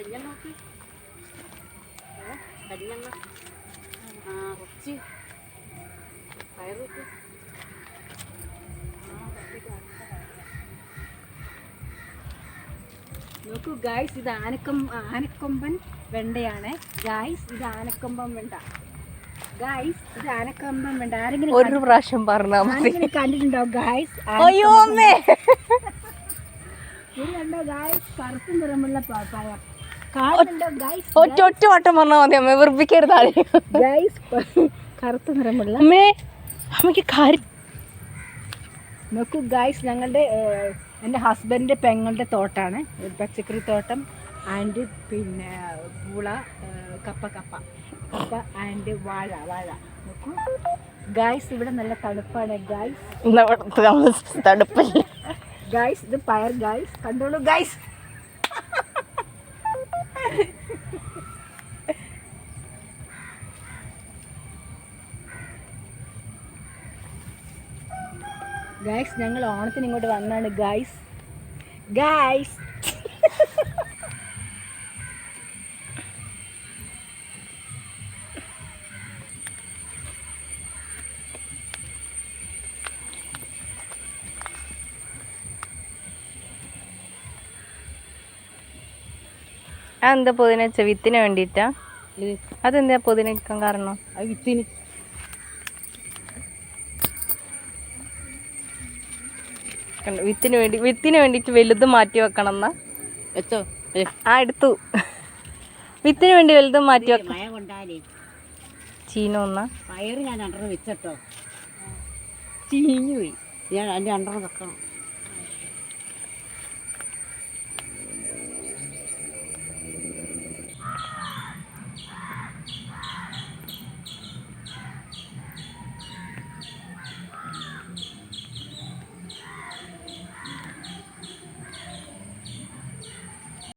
കരിഞ്ഞെണ്ണ നോക്കി, കരിഞ്ഞെണ്ണ കുറച്ച് പയർ വെക്കും. നോക്കൂ ഗായ്സ്, ഇത് ആനക്കൊമ്പൻ വെണ്ടയാണ് ഗായ്സ്. ഇത് ആനക്കൊമ്പൻ വെണ്ട ഗായ്സ്, ഇത് ആനക്കൊമ്പൻ വെണ്ട. ആരെങ്കിലും ഒരു പ്രാവശ്യം പറഞ്ഞാൽ കണ്ടിട്ടുണ്ടോ ഗായ്സ്? അയ്യോ അമ്മേ, ഇത് കണ്ടോ ഗായ്സ്, കറുത്ത നിറമുള്ള പഴം കാണുന്നുണ്ടോ ഗായ്സ്? ഒറ്റ വട്ടം പറഞ്ഞാൽ മതി അമ്മേ, വെറുപ്പിക്കരുത് ഗായ്സ്. കറുത്ത നിറമുള്ള അമ്മേ, അമ്മയ്ക്ക് കാര്യം നോക്കൂ ഗായ്സ്, എൻ്റെ ഹസ്ബൻഡിൻ്റെ പെങ്ങളുടെ തോട്ടാണ്, പച്ചക്കറി തോട്ടം. ആൻഡ് പിന്നെ പൂള, കപ്പ ആൻഡ് വാഴ. നോക്കൂ ഗായ്സ്, ഇവിടെ നല്ല തണുപ്പാണ് ഗായ്സ്. തണുപ്പല്ലേ ഗായ്സ്? ഇത് പയർ ഗായ്സ്, കണ്ടോളൂ ഗായ്സ്. ഗായ്സ്, ഞങ്ങൾ ഓണത്തിന് ഇങ്ങോട്ട് വന്നാണ് ഗായ്സ്. അതെന്താ പുതിന വെച്ച വിത്തിന് വേണ്ടിയിട്ടാ? അതെന്താ പുതിന വെക്കാൻ കാരണം? വിത്തിന് വേണ്ടിട്ട് വലുത് മാറ്റി വെക്കണം എന്നാ വെച്ചോ? എടുത്തു. വിത്തിന് വേണ്ടി വലുത് മാറ്റി വെക്കണം. ചീന ഒന്നാ പയറ് ഞാൻ 2 വെച്ചോ, ചീഞ്ഞു പോയി. ഞാൻ അതിൻ്റെ 2 വെക്കണം.